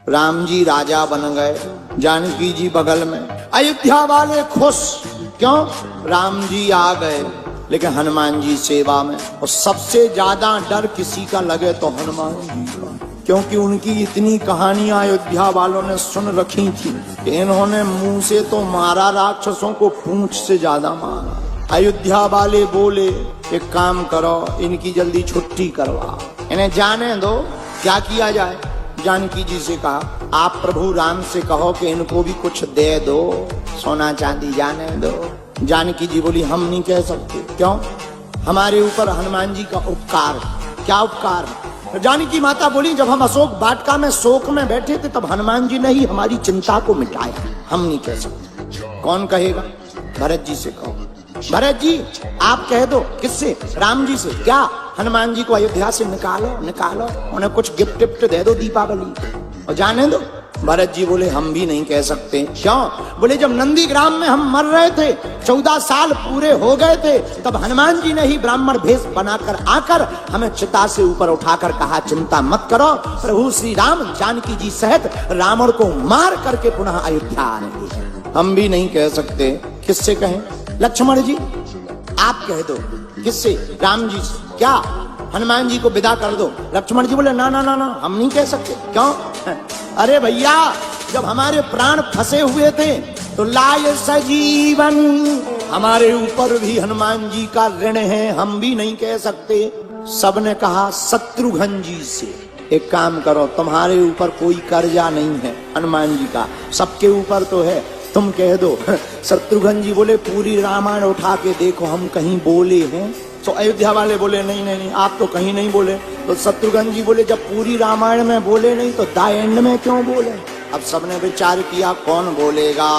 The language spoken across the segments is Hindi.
राम जी राजा बन गए, जानकी जी बगल में। अयोध्या वाले खुश, क्यों? राम जी आ गए, लेकिन हनुमान जी सेवा में। और सबसे ज्यादा डर किसी का लगे तो हनुमान जी का, क्योंकि उनकी इतनी कहानियां अयोध्या वालों ने सुन रखी थी कि इन्होंने मुंह से तो मारा राक्षसों को, पूंछ से ज्यादा मारा। अयोध्या वाले बोले एक काम करो, इनकी जल्दी छुट्टी करवा, इन्हें जाने दो। क्या किया जाए? जानकी जी से कहा आप प्रभु राम से कहो कि इनको भी कुछ दे दो, सोना चांदी जाने दो। जानकी जी बोली हम नहीं कह सकते। क्यों? हमारे ऊपर हनुमान जी का उपकार। क्या उपकार? जानकी माता बोली जब हम अशोक वाटिका में शोक में बैठे थे तब हनुमान जी ने ही हमारी चिंता को मिटाया, हम नहीं कह सकते। कौन कहेगा? भरत जी से कहो। भरत जी आप कह दो। किससे? राम जी से। क्या? हनुमान जी को अयोध्या से निकालो, निकालो, उन्हें कुछ गिफ्ट गिफ्ट दे दो दीपावली और जाने दो। भरत जी बोले हम भी नहीं कह सकते। क्यों? बोले जब नंदीग्राम में हम मर रहे थे, 14 साल पूरे हो गए थे, तब हनुमान जी ने ही ब्राह्मण भेष बनाकर आकर हमें चिता से ऊपर उठाकर कहा चिंता मत करो, प्रभु श्री राम जानकी जी सहित रावण को मार करके पुनः अयोध्या आएंगे। हम भी नहीं कह सकते। किससे कहें? लक्ष्मण जी आप कह दो। किससे? राम जी से। क्या? हनुमान जी को विदा कर दो। लक्ष्मण जी बोले ना ना ना ना, हम नहीं कह सकते। क्यों? अरे भैया जब हमारे प्राण फंसे हुए थे तो लाए सजीवन, हमारे ऊपर भी हनुमान जी का ऋण है, हम भी नहीं कह सकते। सबने कहा शत्रुघ्न जी से। एक काम करो, तुम्हारे ऊपर कोई कर्जा नहीं है हनुमान जी का, सबके ऊपर तो है, तुम कह दो। शत्रुघ्न जी बोले पूरी रामायण उठा के देखो हम कहीं बोले हैं? तो अयोध्या वाले बोले नहीं नहीं नहीं आप तो कहीं नहीं बोले। तो शत्रुघ्न जी बोले जब पूरी रामायण में बोले नहीं तो द एंड में क्यों बोले? अब सबने विचार किया कौन बोलेगा।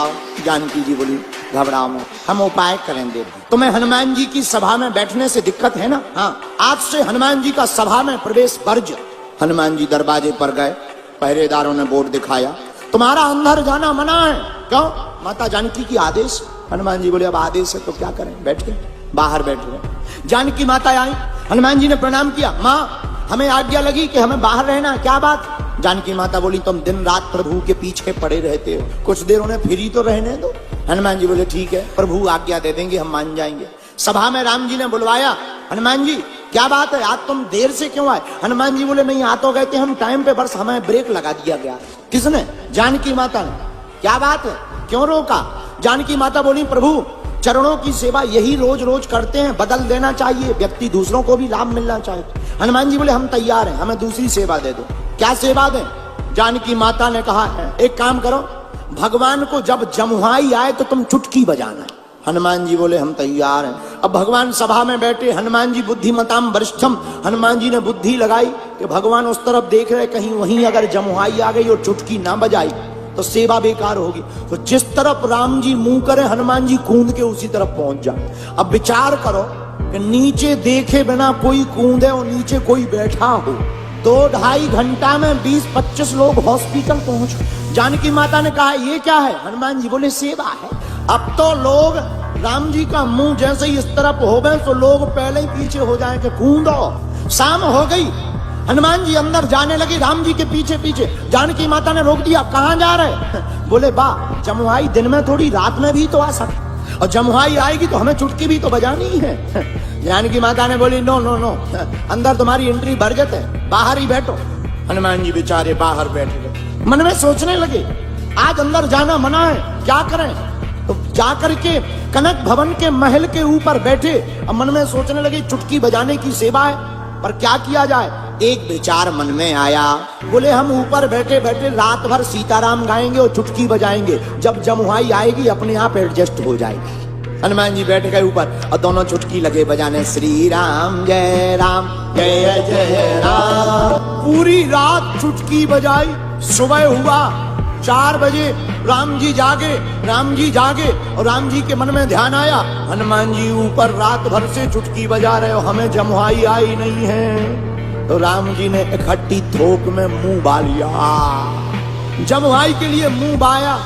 जानकी जी बोली घबराओ मत, हम उपाय करेंगे। तुम्हें हनुमान जी की सभा में बैठने से दिक्कत है ना? हाँ, आज से हनुमान जी का सभा में प्रवेश वर्ज्य। हनुमान जी दरवाजे पर गए, पहरेदारों ने बोर्ड दिखाया तुम्हारा अंदर जाना मना है। क्यों? माता जानकी की आदेश। हनुमान जी बोले अब आदेश है तो क्या करें, बैठ गए, बाहर बैठ गए। जानकी माता आई, हनुमान जी ने प्रणाम किया, माँ हमें आज्ञा लगी कि हमें बाहर रहना। क्या बात? जानकी माता बोली तुम दिन रात प्रभु के पीछे पड़े रहते हो, कुछ देर उन्हें फ्री तो रहने दो। हनुमान जी बोले ठीक है, प्रभु आज्ञा दे देंगे, हम मान जाएंगे। सभा में राम जी ने बुलवाया, हनुमान जी क्या बात है, आज तुम देर से क्यों आए? हनुमान जी बोले नहीं आ तो गए थे हम टाइम पे, बस हमें ब्रेक लगा दिया गया। किसने? जानकी माता ने। क्या बात है, क्यों रोका? जानकी माता बोली प्रभु चरणों की सेवा यही रोज रोज करते हैं, बदल देना चाहिए, व्यक्ति दूसरों को भी लाभ मिलना चाहिए। हनुमान जी बोले हम तैयार हैं, हमें दूसरी सेवा दे दो। क्या सेवा दें? जानकी माता ने कहा एक काम करो, भगवान को जब जमुहाई आए तो तुम चुटकी बजाना। हनुमान जी बोले हम तैयार हैं। अब भगवान सभा में बैठे, हनुमान जी बुद्धिमताम वरिष्ठम, हनुमान जी ने बुद्धि लगाई कि भगवान उस तरफ देख रहे, कहीं वहीं अगर जमुहाई आ गई और चुटकी ना बजाई तो सेवा बेकार होगी। तो जिस तरफ राम जी मुंह करे हनुमान जी कूद के उसी तरफ पहुंच जाए। अब विचार करो कि नीचे देखे बिना कोई कूदे और नीचे कोई बैठा हो, 2-2.5 घंटा में 20-25 लोग हॉस्पिटल पहुंच। जानकी माता ने कहा ये क्या है? हनुमान जी बोले सेवा है। अब तो लोग राम जी का मुंह जैसे ही इस तरफ हो गए तो लोग पहले ही पीछे हो जाए कि कूदो। शाम हो गई, हनुमान जी अंदर जाने लगे राम जी के पीछे पीछे। जानकी माता ने रोक दिया, कहाँ जा रहे? बोले बा जमुहाई दिन में थोड़ी रात में भी तो आ सकती, और जमुहाई आएगी तो हमें चुटकी भी तो बजानी है। जानकी माता ने बोली नो नो नो, अंदर तुम्हारी एंट्री बरगत है, बाहर ही बैठो। हनुमान जी बेचारे बाहर बैठ गए, मन में सोचने लगे आज अंदर जाना मना है, क्या करें? तो जाकर के कनक भवन के महल के ऊपर बैठे, अब मन में सोचने लगे चुटकी बजाने की सेवा है, पर क्या किया जाए? एक विचार मन में आया, बोले हम ऊपर बैठे बैठे रात भर सीताराम गाएंगे और चुटकी बजाएंगे, जब जमुहाई आएगी अपने आप एडजस्ट हो जाएगी। हनुमान जी बैठ गए ऊपर और दोनों चुटकी लगे बजाने, श्री राम जय जय राम। पूरी रात चुटकी बजाई। सुबह हुआ 4 बजे, राम जी जागे और राम जी के मन में ध्यान आया हनुमान जी ऊपर रात भर से चुटकी बजा रहे हो, हमें जमुहाई आई नहीं है। तो राम जी ने इकट्ठी थोक में मुंह बा लिया, जमुहाई के लिए मुंह बाया।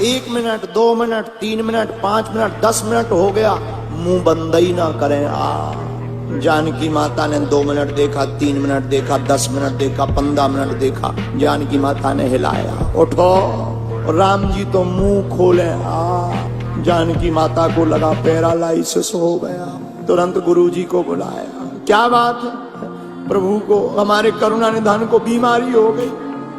1 minute, 2 minute, 3 minute, 5 minute, 10 minute हो गया, मुंह बंद ही ना करें। जानकी माता ने 2 मिनट देखा, 3 मिनट देखा, 10 मिनट देखा, 15 मिनट देखा। जानकी माता ने हिलाया, उठो। राम जी तो मुंह खोले, जानकी माता को लगा पैरालाइसिस हो गया। तुरंत गुरुजी को बुलाया। क्या बात है? प्रभु को, हमारे करुणा निधान को बीमारी हो गई।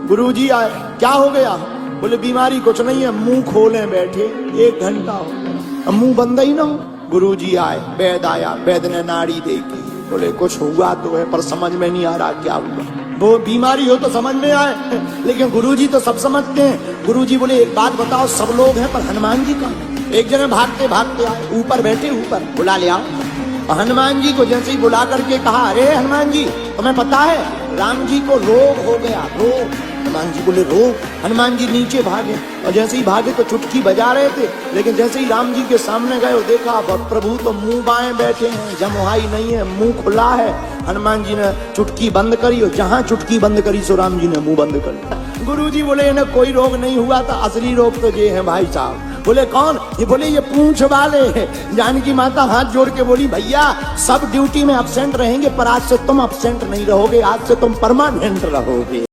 गुरुजी आए, क्या हो गया? बोले बीमारी कुछ नहीं है, मुंह खोले बैठे 1 घंटा हो गया, मुंह बंद ही ना हो। गुरुजी आए, वैद आया, वैद ने नाड़ी देखी, बोले कुछ हुआ तो है पर समझ में नहीं आ रहा क्या हुआ। वो बीमारी हो तो समझ में आए, लेकिन गुरुजी तो सब समझते हैं। गुरुजी बोले एक बात बताओ, सब लोग हैं पर हनुमान जी कहाँ हैं? एक जने भागते भागते आए, ऊपर बैठे, ऊपर बुला ले आओ। हनुमान जी को जैसे ही बुला करके कहा, अरे हनुमान जी तुम्हें पता है राम जी को रोग हो गया, रोग। हनुमान जी बोले रोग? हनुमान जी नीचे भागे, और जैसे ही भागे तो चुटकी बजा रहे थे, लेकिन जैसे ही राम जी के सामने गए देखा प्रभु तो मुंह बाएं बैठे हैं, जमुहाई नहीं है, मुंह खुला है। हनुमान जी ने चुटकी बंद करी, और जहां चुटकी बंद करी सो राम जी ने मुंह बंद कर लिया। गुरु जी बोले इन्हें कोई रोग नहीं हुआ था, असली रोग तो ये है भाई साहब। बोले कौन? ये बोले ये पूंछ वाले। जानकी माता हाथ जोड़ के बोली, भैया सब ड्यूटी में अब्सेंट रहेंगे पर आज से तुम अब्सेंट नहीं रहोगे, आज से तुम परमानेंट रहोगे।